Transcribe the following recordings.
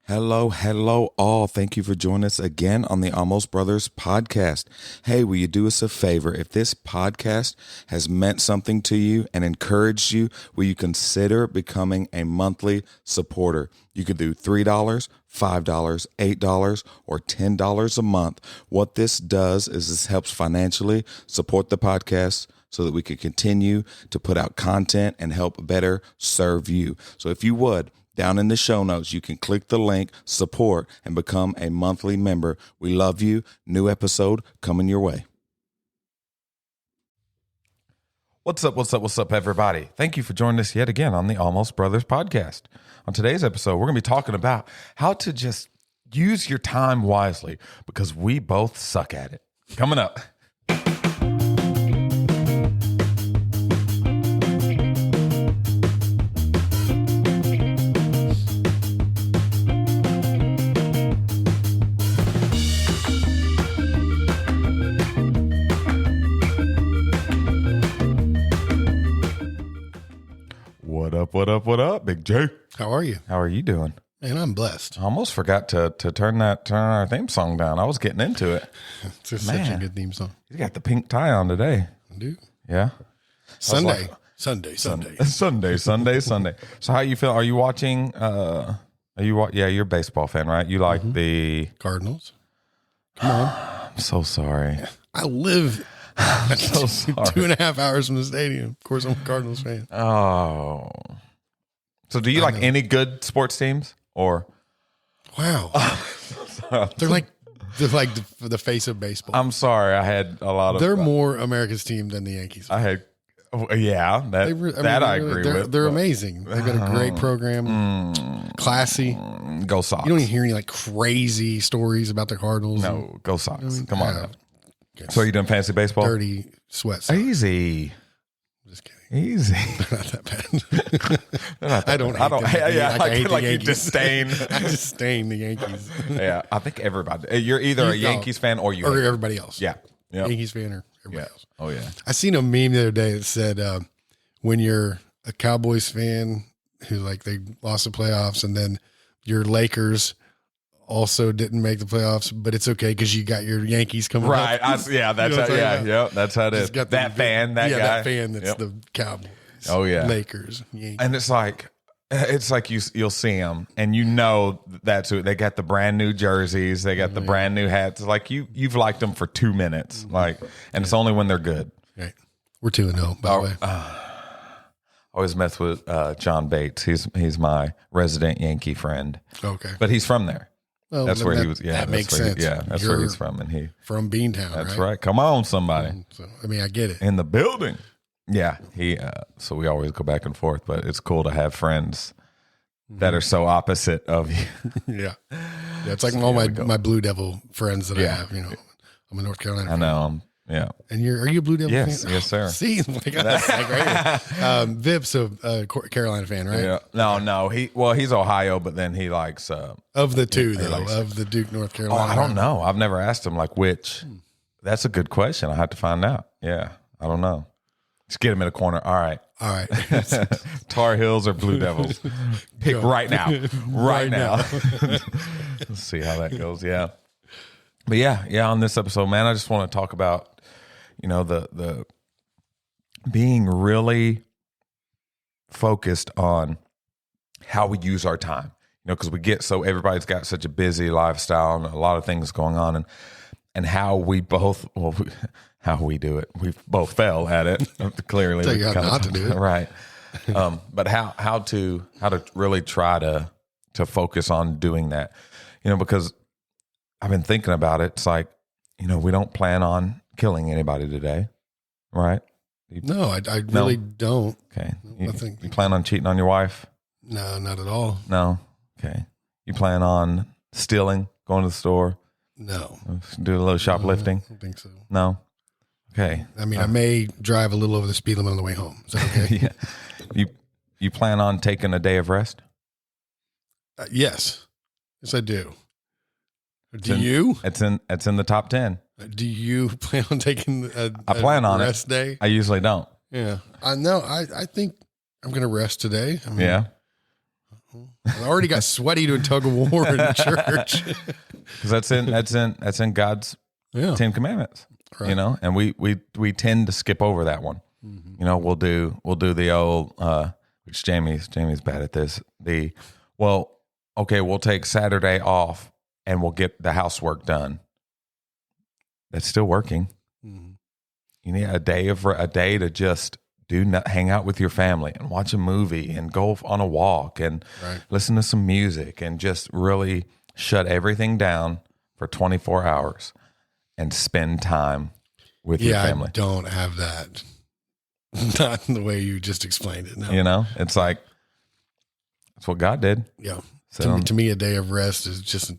Hello, hello, all. Thank you for joining us again on the Almost Brothers podcast. Hey, will you do us a favor? If this podcast has meant something to you and encouraged you, will you consider becoming a monthly supporter? You could do $3, $5, $8, or $10 a month. What this does is this helps financially support the podcast so that we can continue to put out content and help better serve you. So if you would, down in the show notes, you can click the link, support, and become a monthly member. We love you. New episode coming your way. What's up, everybody? Thank you for joining us yet again on the Almost Brothers podcast. On today's episode, we're going to be talking about how to just use your time wisely because we both suck at it. Coming up. What up, Big J? How are you? How are you doing? Man, I'm blessed. I almost forgot to turn our theme song down. I was getting into it. It's just such a good theme song. You got the pink tie on today. I do. Yeah. Sunday. Sunday. So how you feel? Are you watching? Yeah, you're a baseball fan, right? You like the Cardinals. Come on. I'm so sorry. I live So sorry. 2.5 hours from the stadium. Of course, I'm a Cardinals fan. Oh. So do you like any good sports teams or? Wow. They're like the face of baseball. I'm sorry. I had a lot of. They're more America's team than the Yankees. I had. Yeah, I agree with. They're amazing. They've got a great program, classy. Go Sox. You don't even hear any like crazy stories about the Cardinals. No, go Sox. Come on. Now. Yes. So you doing fancy baseball? Dirty sweat socks. Easy. Just kidding. Easy. Not that bad. I don't. I hate the you Yankees. disdain. I disdain the Yankees. Yeah, I think everybody. You're either a Yankees fan or you or hate everybody else. Yeah. Yep. Yankees fan or everybody else. Oh yeah. I seen a meme the other day that said, when you're a Cowboys fan who like they lost the playoffs, and then your Lakers also didn't make the playoffs, but it's okay because you got your Yankees coming Right. up. That's You know how. Yeah. That's how it is. Got That fan. That guy. that fan that's Yep. the Cowboys. Oh yeah. Lakers. Yankees. And it's like you'll see them, and you know that's who they got. The brand new jerseys, they got the brand new hats. Like you've liked them for 2 minutes, like, and it's only when they're good. Right. We're 2-0, by the way. Always mess with John Bates. He's my resident Yankee friend. Okay. But he's from there. Well, That's where that, he was. Yeah, that that's makes where sense. that's where he's from, and he. From Beantown, That's right. Come on, somebody So, I mean, I get it. in the building. Yeah, he. So we always go back and forth, but it's cool to have friends that are so opposite of you. Yeah. It's like all my Blue Devil friends that I have, you know. I'm a North Carolina I fan. know. Yeah. And are you a Blue Devil Yes. fan? Yes, sir. See, like, that's like right here. Vip's a Carolina fan, right? Yeah. No. He's Ohio, but then he likes. Of the two, though, of the Duke, North Oh, Carolina. I don't know. I've never asked him like which. That's a good question. I have to find out. Yeah, I don't know. Just get him in a corner. All right. All right. Tar Heels or Blue Devils? Pick Go. right now. Right now. now. Let's see how that goes. Yeah. But yeah. On this episode, man, I just want to talk about, you know, the being really focused on how we use our time. You know, because everybody's got such a busy lifestyle and a lot of things going on, and how we both how we do it. We both fell at it. Clearly, Tell you how not to do it. Right. But how to really try to focus on doing that. You know, because I've been thinking about it. It's like, you know, we don't plan on killing anybody today, right? No, I really don't. Okay. I think- You plan on cheating on your wife? No, not at all. No. Okay. You plan on stealing, going to the store, No. do a little shoplifting? I don't think so. No. Okay. I mean, I may drive a little over the speed limit on the way home. Is that okay? Yeah. You plan on taking a day of rest? Yes. Yes, I do. Do you? It's in the top 10. Do you plan on taking I plan on rest day? I usually don't. Yeah. I know. I think I'm going to rest today. I mean, Yeah. I already got sweaty doing tug of war in church. Because that's in God's Yeah. 10 Commandments. Right. You know, and we tend to skip over that one. Mm-hmm. You know, we'll do the old which Jamie's bad at this. We'll take Saturday off and we'll get the housework done. That's still working. Mhm. You need a day to just hang out with your family and watch a movie and go on a walk and Right. listen to some music and just really shut everything down for 24 hours and spend time with your family. I don't have that. Not in the way you just explained it. No. You know, it's like, that's what God did. Yeah. So, To me, a day of rest is just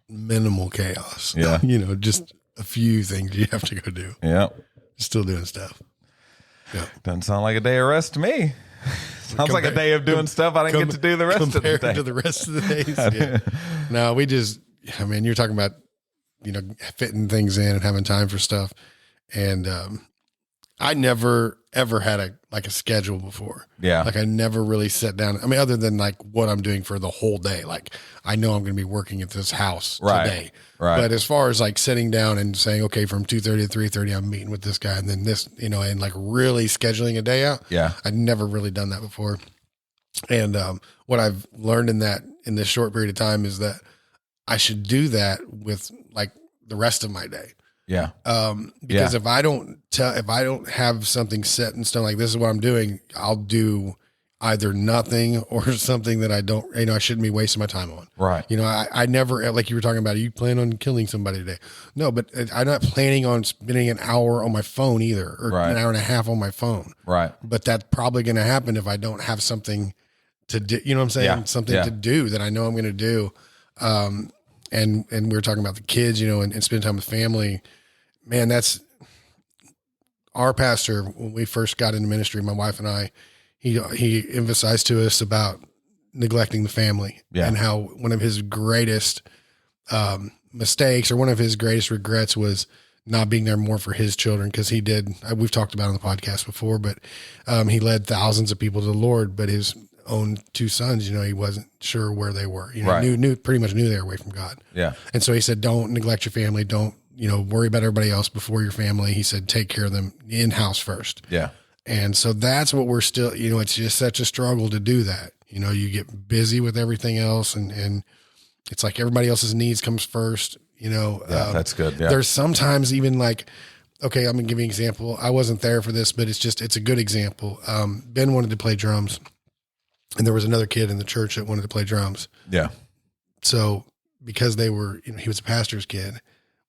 minimal chaos. Yeah. You know, just a few things you have to go do. yeah, Still doing stuff. Yeah. doesn't sound like a day of rest to me. Sounds like a day of doing stuff I didn't get to do the rest of the Compared day. to the rest of the days. Yeah. No, you're talking about, you know, fitting things in and having time for stuff. And I never ever had a schedule before. Yeah. Like I never really sat down. I mean, other than like what I'm doing for the whole day. Like I know I'm going to be working at this house today. Right. But as far as like sitting down and saying, okay, from 2:30 to 3:30, I'm meeting with this guy, and then this, you know, and like really scheduling a day out. Yeah. I'd never really done that before. And what I've learned in this short period of time is that I should do that with like the rest of my day. Yeah. Because if I don't have something set in stone, like this is what I'm doing, I'll do either nothing or something that I shouldn't be wasting my time on. Right. You know, I never, like you were talking about, you plan on killing somebody today. No, but I'm not planning on spending an hour on my phone either, or Right. an hour and a half on my phone. Right. But that's probably going to happen if I don't have something to do, you know what I'm saying? Yeah. Something to do that I know I'm going to do. And we were talking about the kids, you know, and spending time with family. Man, that's our pastor. When we first got into ministry, my wife and I, he emphasized to us about neglecting the family and how one of his greatest mistakes or one of his greatest regrets was not being there more for his children. Cause we've talked about it on the podcast before, but he led thousands of people to the Lord, but his own two sons, you know, he wasn't sure where they were, you know, Right. pretty much knew they were away from God. Yeah. And so he said, don't neglect your family. Don't, you know, worry about everybody else before your family. He said, take care of them in-house first. Yeah. And so that's what we're still, you know, it's just such a struggle to do that. You know, you get busy with everything else and it's like everybody else's needs comes first, you know. Yeah, that's good. Yeah. There's sometimes even like, okay, I'm going to give you an example. I wasn't there for this, but it's a good example. Ben wanted to play drums and there was another kid in the church that wanted to play drums. Yeah. So because they were, you know, he was a pastor's kid,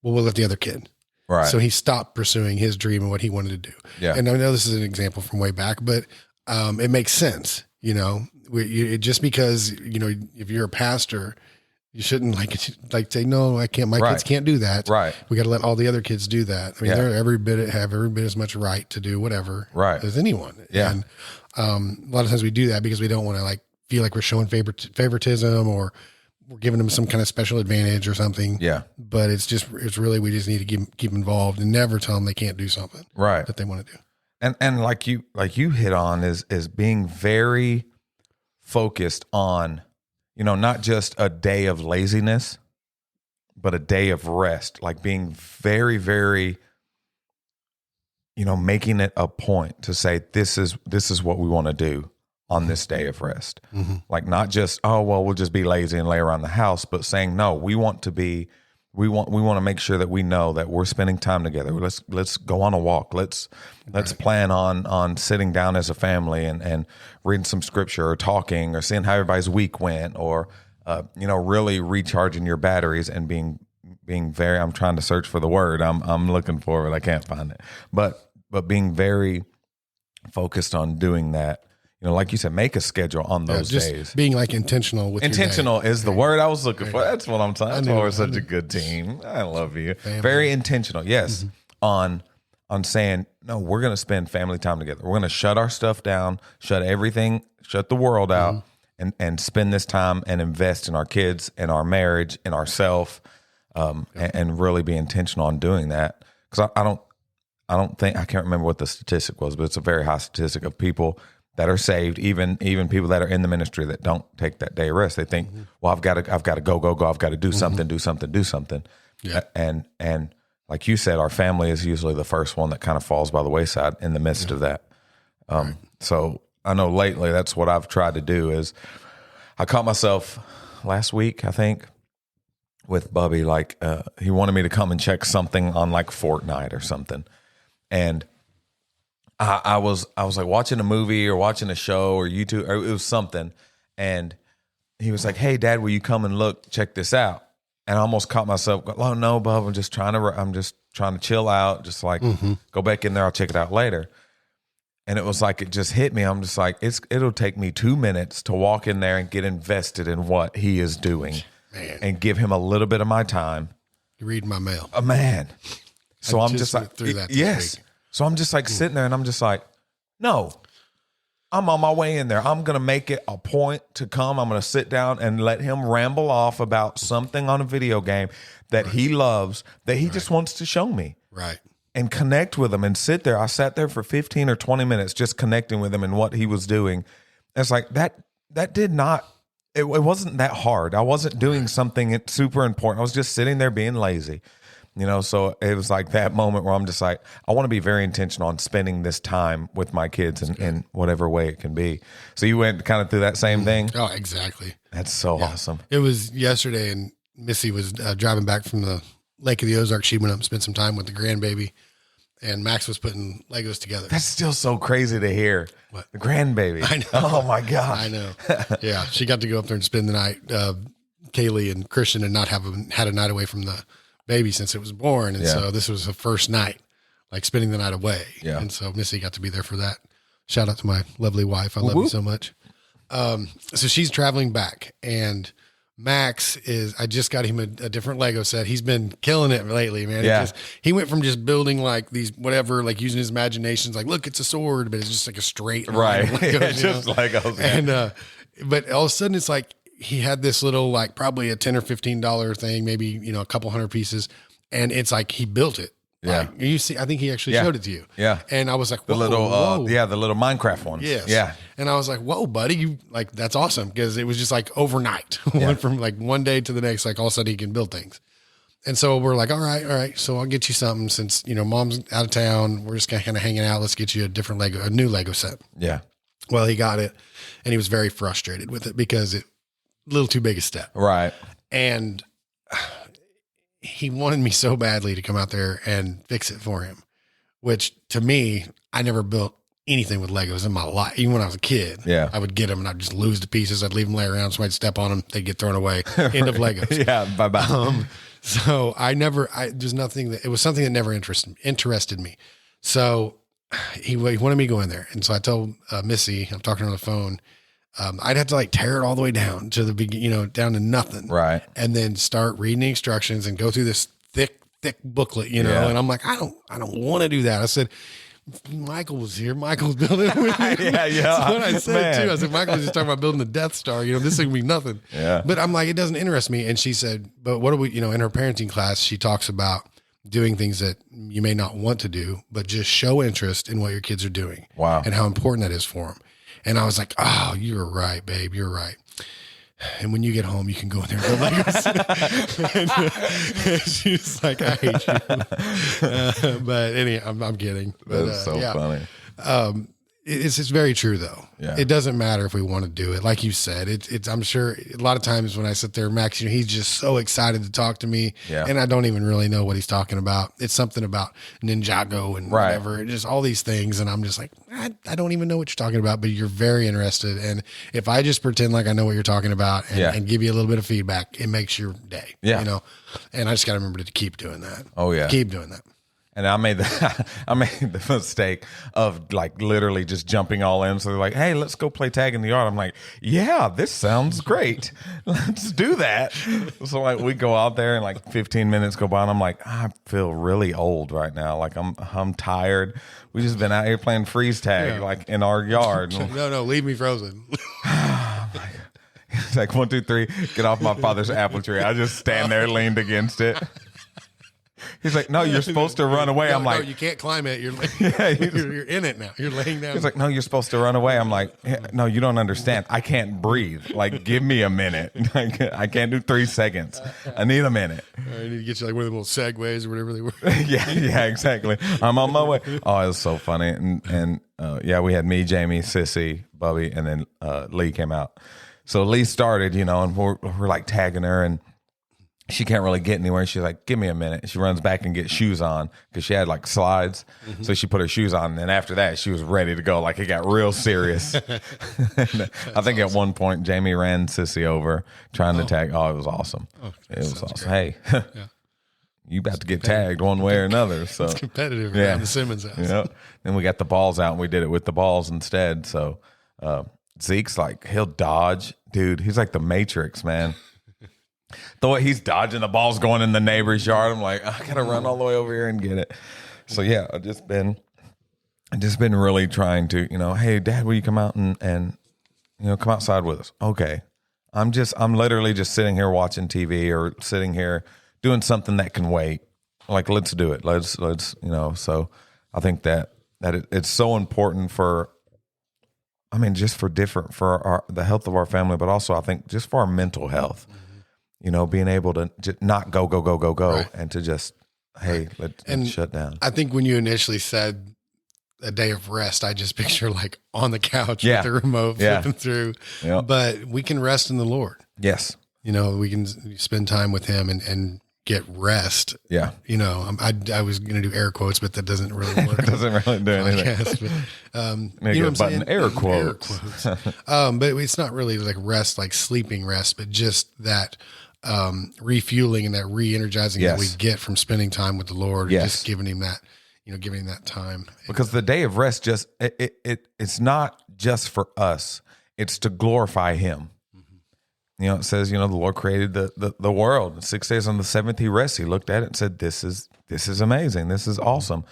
well, we'll let the other kid. Right. So he stopped pursuing his dream and what he wanted to do. Yeah. And I know this is an example from way back, but it makes sense. You know, just because, you know, if you're a pastor, you shouldn't like say, no, I can't, my kids can't do that. Right. We got to let all the other kids do that. I mean, they're have every bit as much right to do whatever as anyone. Yeah. And a lot of times we do that because we don't want to like feel like we're showing favoritism or we're giving them some kind of special advantage or something. Yeah. But it's really, we just need to keep involved and never tell them they can't do something Right. that they want to do. And like you hit on is being very focused on, you know, not just a day of laziness, but a day of rest, like being very, very, you know, making it a point to say, this is what we want to do on this day of rest. Mm-hmm. Like not just, oh, well, we'll just be lazy and lay around the house, but saying, no, we want to make sure that we know that we're spending time together. Let's go on a walk. Let's plan on sitting down as a family and reading some scripture or talking or seeing how everybody's week went or, you know, really recharging your batteries and being very, I'm trying to search for the word. I'm looking for it. I can't find it, but being very focused on doing that. You know, like you said, make a schedule on those days. Being like intentional with Intentional is the word I was looking for. That's what I'm saying. That's why we're such I a good team. I love you. Family. Very intentional. Yes. On saying, no, we're going to spend family time together. We're going to shut our stuff down, shut the world out and spend this time and invest in our kids and our marriage and ourself and really be intentional on doing that. Because I don't think, I can't remember what the statistic was, but it's a very high statistic of people that are saved, even people that are in the ministry that don't take that day of rest. They think, well, I've got to go. I've got to do something, do something. Yeah. And like you said, our family is usually the first one that kind of falls by the wayside in the midst of that. So I know lately that's what I've tried to do is I caught myself last week, I think, with Bubby, like he wanted me to come and check something on like Fortnite or something. And I was like watching a movie or watching a show or YouTube, or it was something. And he was like, "Hey, Dad, will you come and check this out?" And I almost caught myself going, "Oh no, Bub, I'm just trying to chill out. Just like go back in there. I'll check it out later." And it was like, it just hit me. I'm just like, it'll take me 2 minutes to walk in there and get invested in what he is doing. Man. And give him a little bit of my time. You read my mail. Man. So I'm just like, through that yes. week. So I'm just like sitting there and I'm just like, no, I'm on my way in there. I'm going to make it a point to come. I'm going to sit down and let him ramble off about something on a video game that he loves, that he just wants to show me. Right. And connect with him and sit there. I sat there for 15 or 20 minutes just connecting with him and what he was doing. And it's like that did not, it wasn't that hard. I wasn't doing something super important. I was just sitting there being lazy. So it was like that moment where I'm just like, I want to be very intentional on spending this time with my kids in whatever way it can be. So you went kind of through that same thing? Oh, exactly. That's so awesome. It was yesterday, and Missy was driving back from the Lake of the Ozarks. She went up and spent some time with the grandbaby, and Max was putting Legos together. That's still so crazy to hear. What? The grandbaby. I know. Oh my God. I know. Yeah. She got to go up there and spend the night. Kaylee and Christian had not had a night away from the baby since it was born. And so this was the first night, like spending the night away. Yeah. And so Missy got to be there for that. Shout out to my lovely wife. I love you so much. So she's traveling back, and Max I just got him a different Lego set. He's been killing it lately, man. Yeah. He went from just building like these, whatever, like using his imaginations, like, look, it's a sword, but it's just like a straight line Right. of Legos, Just Legos. And, but all of a sudden it's like, he had this little, like probably a $10 or $15 thing, maybe, a couple hundred pieces. And it's like, he built it. Yeah. Like, you see, I think he actually showed it to you. Yeah. And I was like, The whoa, little, whoa. the little Minecraft ones. Yes. Yeah. And I was like, whoa, buddy, you like, that's awesome. Because it was just like overnight. Went from like one day to the next, like all of a sudden he can build things. And so we're like, all right. So I'll get you something since, mom's out of town. We're just kind of hanging out. Let's get you a new Lego set. Yeah. Well, he got it, and he was very frustrated with it because it a little too big a step. Right. And he wanted me so badly to come out there and fix it for him, which to me, I never built anything with Legos in my life. Even when I was a kid, Yeah. I would get them and I'd just lose the pieces. I'd leave them lay around. Somebody'd step on them. They'd get thrown away. End of Legos. Yeah. Bye-bye. So there's nothing it was something that never interested me. So he wanted me to go in there. And so I told Missy, I'm talking on the phone, I'd have to like tear it all the way down to the beginning, down to nothing. Right. And then start reading the instructions and go through this thick booklet, Yeah. and I'm like, I don't want to do that. I said, Michael was here. Michael's building it with me. Yeah. That's what I said Man. too. I said, Michael was just talking about building the Death Star. This thing would be nothing. Yeah. But I'm like, it doesn't interest me. And she said, but what do we, in her parenting class, she talks about doing things that you may not want to do, but just show interest in what your kids are doing. Wow. And how important that is for them. And I was like, oh, you're right, babe. You're right. And when you get home, you can go in there and build Legos. and she's like, I hate you. But anyway, I'm kidding. But, That's so funny. It's very true though. Yeah. It doesn't matter if we want to do it. Like you said, it's, I'm sure a lot of times when I sit there, Max, he's just so excited to talk to me. Yeah. And I don't even really know what he's talking about. It's something about Ninjago and Right. whatever, just all these things. And I'm just like, I don't even know what you're talking about, but you're very interested. And if I just pretend like I know what you're talking about and give you a little bit of feedback, it makes your day. Yeah. And I just got to remember to keep doing that. Oh, yeah. Keep doing that. And I made the mistake of like literally just jumping all in. So they're like, "Hey, let's go play tag in the yard." I'm like, "Yeah, this sounds great. Let's do that." So like we go out there and like 15 minutes go by and I'm like, I feel really old right now. Like I'm tired. We just been out here playing freeze tag like in our yard. No, leave me frozen. It's like 1, 2, 3, get off my father's apple tree. I just stand there leaned against it. He's like, no, you're supposed to run away. I'm like, you can't climb it. You're Yeah, you're in it now. You're laying down. he's like, no, you're supposed to run away. I'm like, no, you don't understand. I can't breathe. Like, give me a minute. I can't do 3 seconds. I need a minute. I need to get you like one of the little segways or whatever they were. Yeah, exactly. I'm on my way. Oh, it was so funny. And yeah, we had me, Jamie, Sissy, Bubby, and then Lee came out. So Lee started, and we're like tagging her, and she can't really get anywhere. She's like, give me a minute. She runs back and gets shoes on because she had like slides. Mm-hmm. So she put her shoes on. And then after that, she was ready to go. Like it got real serious. I think at one point, Jamie ran Sissy over trying to tag. Oh, it was awesome. It was awesome. Great. Hey, you about to get tagged one way or another. So it's competitive around the Simmons house. Then we got the balls out and we did it with the balls instead. So Zeke's like, he'll dodge. Dude, he's like the Matrix, man. He's dodging the balls going in the neighbor's yard. I'm like, I gotta run all the way over here and get it. So yeah, I've just been really trying to, hey, Dad, will you come out and come outside with us? Okay. I'm literally just sitting here watching TV or sitting here doing something that can wait. Like, let's do it. Let's so I think that it's so important just for the health of our family, but also I think just for our mental health. Being able to just not go, right. And to just, hey, let's shut down. I think when you initially said a day of rest, I just picture like on the couch with the remote flipping through. Yep. But we can rest in the Lord. Yes. We can spend time with Him and get rest. Yeah. I was going to do air quotes, but that doesn't really work. It doesn't really do anything. But, you know what I'm saying? Air quotes. But it's not really like rest, like sleeping rest, but just that refueling and that re-energizing that we get from spending time with the Lord, and just giving Him that, giving Him that time. Because the day of rest it's not just for us; it's to glorify Him. Mm-hmm. It says, the Lord created the world in 6 days. On the seventh, He rested. He looked at it and said, "This is amazing. This is awesome."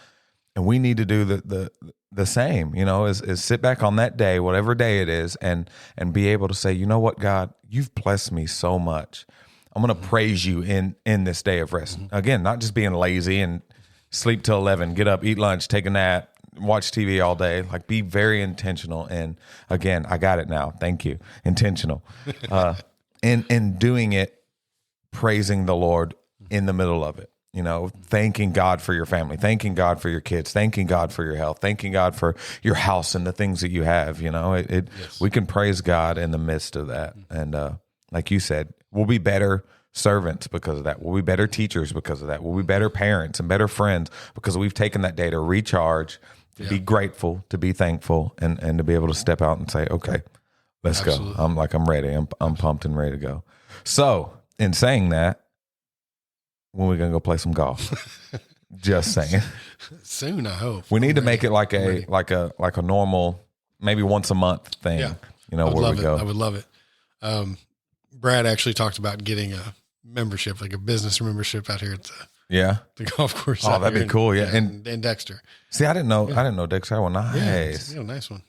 And we need to do the same. Is sit back on that day, whatever day it is, and be able to say, you know what, God, you've blessed me so much. I'm going to praise you in this day of rest. Mm-hmm. Again, not just being lazy and sleep till 11, get up, eat lunch, take a nap, watch TV all day. Like, be very intentional. And again, I got it now. Thank you. Intentional. In doing it, praising the Lord in the middle of it. Thanking God for your family, thanking God for your kids, thanking God for your health, thanking God for your house and the things that you have. We can praise God in the midst of that. And like you said, we'll be better servants because of that. We'll be better teachers because of that. We'll be better parents and better friends because we've taken that day to recharge, to be grateful, to be thankful, and to be able to step out and say, okay, let's go. I'm ready. I'm pumped and ready to go. So in saying that, when are we going to go play some golf? Just saying. Soon, I hope. We need to make it like a normal, maybe once a month thing. Yeah. Where we go. I would love it. Brad actually talked about getting a membership, like a business membership out here at the golf course. Oh, that'd be cool. Yeah. And Dexter. See, I didn't know Dexter had one. Nice. Yeah, nice one.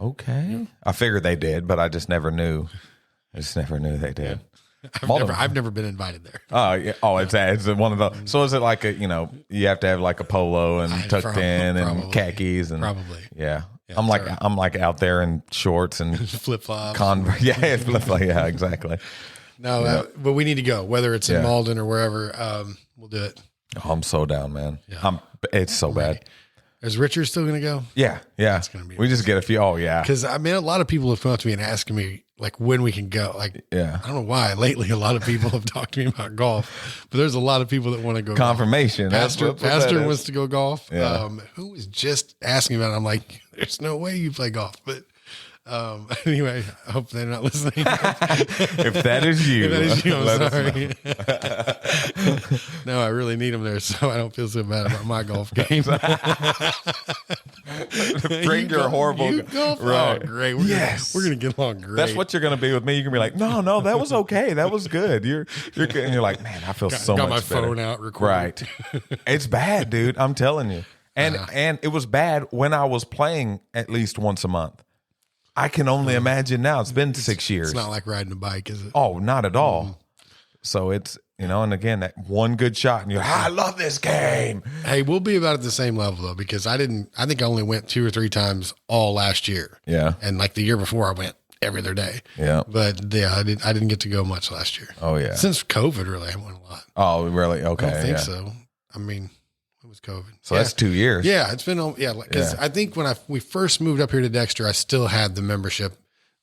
Okay. Yeah. I figured they did, but I just never knew. They did. Yeah. I've never been invited there. Oh yeah. Oh, it's one of those. So is it like you have to have like a polo and tucked in and khakis and probably. Yeah. I'm like out there in shorts and flip flops. Converse. Yeah, flip flop. Yeah, exactly. No, but we need to go. Whether it's in Malden or wherever, we'll do it. Oh, I'm so down, man. Yeah. It's so bad. Is Richard still going to go? Yeah. It's gonna be. We just get a few. Oh yeah. Because a lot of people have come up to me and asking me like when we can go. Like, I don't know why. Lately, a lot of people have talked to me about golf, but there's a lot of people that want to go. Confirmation. Pastor wants to go golf. Yeah. Who was just asking about it. I'm like, there's no way you play golf, but. Anyway, I hope they're not listening. If that is you, I'm sorry. No, I really need them there, so I don't feel so bad about my golf game. Bring your horrible golf. Right. Oh, great. We're gonna get along great. That's what you're gonna be with me. You can be like, no, that was okay. That was good. You're good. And you're like, man, I feel so much better. Got my phone out, recording. Right. It's bad, dude. I'm telling you. And it was bad when I was playing at least once a month. I can only imagine now. It's been 6 years. It's not like riding a bike, is it? Oh, not at all. So it's, and again, that one good shot and you're like, I love this game. Hey, we'll be about at the same level though, because I think I only went 2 or 3 times all last year. Yeah. And like the year before I went every other day. Yeah. But yeah, I didn't get to go much last year. Oh yeah. Since COVID, really, I went a lot. Oh, really? Okay. I don't think so. I mean, it was COVID. So that's 2 years. Yeah, it's been because I think when we first moved up here to Dexter, I still had the membership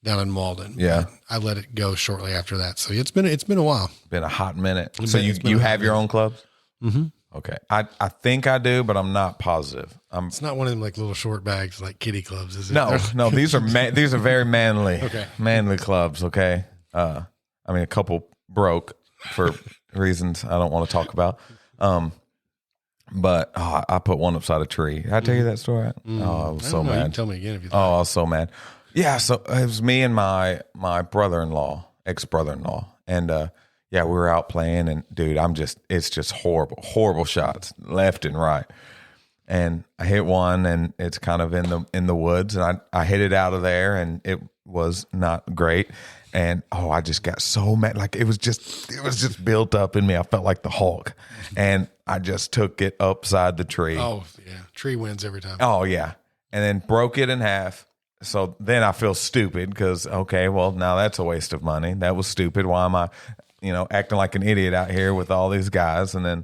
down in Malden. Yeah. I let it go shortly after that. So it's been a while. Been a hot minute. It's So been you a have hot your minute. own clubs? Mm-hmm. Okay. I think I do, but I'm not positive. It's not one of them like little short bags like kiddie clubs, is it? No, these are these are very manly, Okay. manly clubs. Okay, I mean a couple broke for reasons I don't want to talk about. But I put one upside a tree. Did I tell you that story? Oh, I was so You mad. can tell me again if you Oh, I was so mad. Yeah, so it was me and my brother-in-law, ex-brother-in-law, and yeah, we were out playing, and dude, it's just horrible shots left and right. And I hit one, and it's kind of in the woods, and I hit it out of there, and it was not great. And I just got so mad, like it was just built up in me. I felt like the Hulk, and I just took it upside the tree. Oh yeah, tree wins every time. Oh yeah, and then broke it in half. So then I feel stupid because okay, well now that's a waste of money. That was stupid. Why am I, acting like an idiot out here with all these guys? And then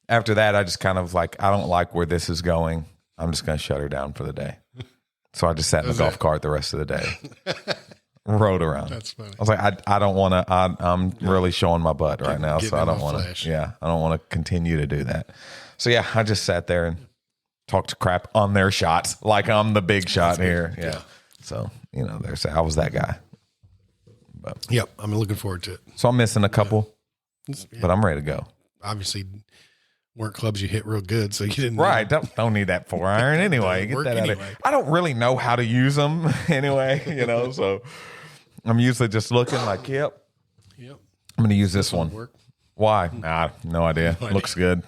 after that, I just kind of like, I don't like where this is going. I'm just going to shut her down for the day. So I just sat in the golf cart the rest of the day, rode around. That's funny. I was like, I don't want to. I'm really showing my butt right now, so I in don't my want flesh. to. Yeah, I don't want to continue to do that. So yeah, I just sat there and talked crap on their shots, like I'm the big shot here. Yeah. So I was that guy. But Yep, I'm looking forward to it. so I'm missing a couple, but I'm ready to go. Obviously, weren't clubs you hit real good, so you didn't. Right? Don't need that 4-iron anyway. Get Work that out of anyway. there. I don't really know how to use them anyway. So I'm usually just looking like, yep, Yep. I'm going to use this one. Work. Why? No idea. Looks good.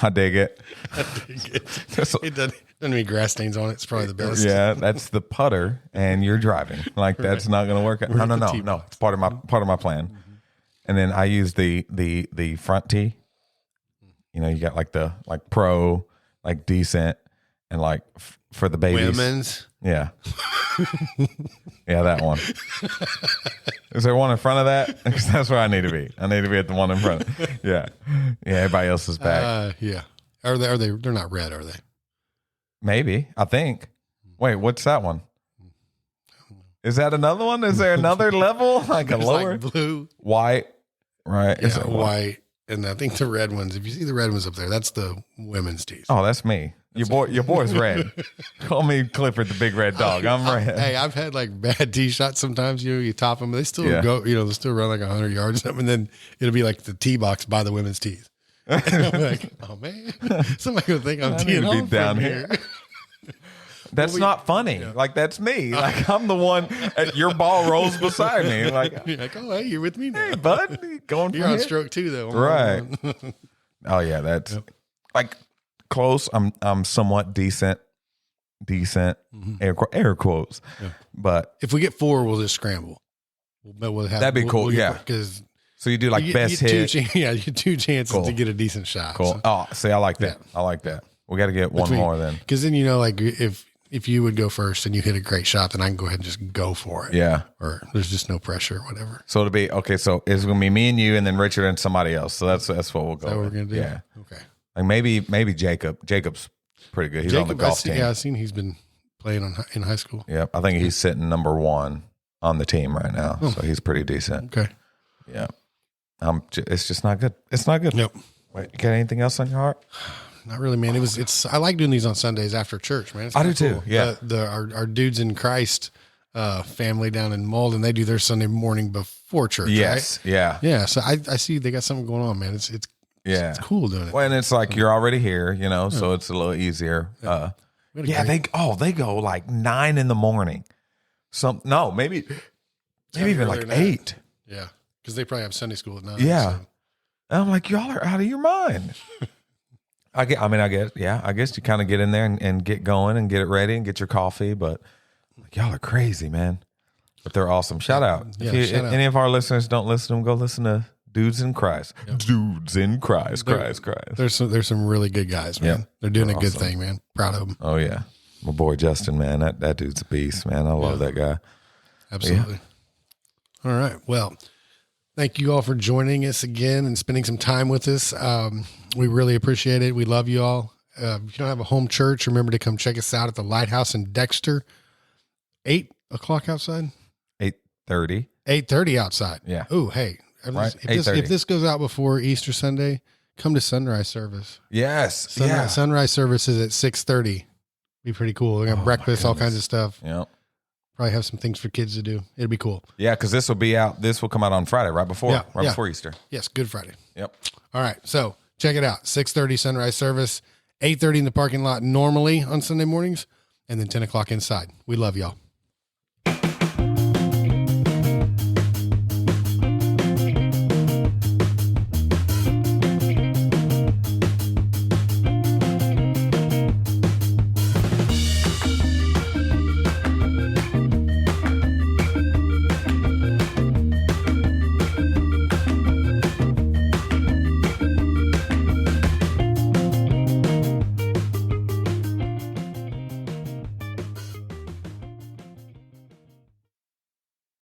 I dig it. It doesn't need grass stains on it. It's probably the best. Yeah, that's the putter, and you're driving. Like that's not going to work. No. It's part of my plan. And then I use the front tee. You got like the pro, like decent, and like for the babies. Women's. Yeah. Yeah, that one. Is there one in front of that? Because that's where I need to be. I need to be at the one in front. Yeah. Everybody else is back. Yeah. Are they? They're not red, are they? Maybe. I think. Wait, what's that one? Is that another one? Is there another level? Like a There's lower? like blue, White. Right. Is yeah, it white, and I think the red ones. If you see the red ones up there, that's the women's tees. Oh, that's me. Your boy's red. Call me Clifford the big red dog. I'm red. Hey, I've had like bad tee shots sometimes. You top them, they still Yeah. go. They still run like 100 yards, and then it'll be like the tee box by the women's tees. And I'm like, oh man, somebody will think I'm I need teeing to be off down from here. here. That's not funny. Like that's me. Like I'm the one. Your ball rolls beside me. Like, You're like, oh hey, you're with me now. hey, bud, going You're from on here? stroke too, though. Right. Oh yeah, that's like close. I'm somewhat decent. Air quotes. Yeah. But If we get 4, we'll just scramble. We'll have, That'd be cool, yeah. Because so you do like best hit. you get 2 chances Cool. to get a decent shot. Cool. Oh, see, I like that. I like that. We got to get one more then. Because then like if you would go first and you hit a great shot, then I can go ahead and just go for it. Yeah. Or there's just no pressure or whatever. So it'll be okay. So it's gonna be me and you, and then Richard and somebody else. So that's what we'll go. Is that what we're with. gonna do? Yeah. Okay. Like maybe Jacob. Jacob's pretty good. He's on the golf team. Yeah, I've seen he's been playing in high school. Yep. I think he's sitting number 1 on the team right now. So he's pretty decent. Okay. Yeah. It's just not good. It's not good. Nope. Wait, you got anything else on your heart? Not really, man. I like doing these on Sundays after church, man. It's I do kinda too, yeah. Our Dudes in Christ family down in Malden, they do their Sunday morning before church. Yes. Right? Yeah. Yeah. So I see they got something going on, man. It's Yeah. it's cool doing it. Well, and it's like you're already here, so it's a little easier. We had a Yeah, great- they go like 9 a.m. Maybe even earlier like than that. 8. Yeah. Because they probably have Sunday school at 9. Yeah. so- And I'm like, y'all are out of your mind. I guess you kind of get in there and get going and get it ready and get your coffee, but like, y'all are crazy, man. But they're awesome. Shout out. Yeah, If shout out. any of our listeners don't listen to them, go listen to Dudes in Christ. Dudes in Christ. Christ. There's some really good guys, man. Yep. They're doing They're a good awesome. thing, man. Proud of them. Oh, yeah. My boy Justin, man. That dude's a beast, man. I love that guy. Absolutely. All right. Well, thank you all for joining us again and spending some time with us. We really appreciate it. We love you all. If you don't have a home church, remember to come check us out at the Lighthouse in Dexter. 8 o'clock outside? 8:30. 8:30 outside. Yeah. Oh, hey. Right, If 8:30. this goes out before Easter Sunday, come to sunrise service. Yes. Sunrise service is at 6:30. Be pretty cool. We got breakfast, all kinds of stuff. Yeah. Probably have some things for kids to do. It'll be cool. Yeah, because this will come out on Friday, right before Yeah. before Easter. Yes, Good Friday. Yep. All right. So check it out. 6:30 sunrise service, 8:30 in the parking lot normally on Sunday mornings, and then 10 o'clock inside. We love y'all.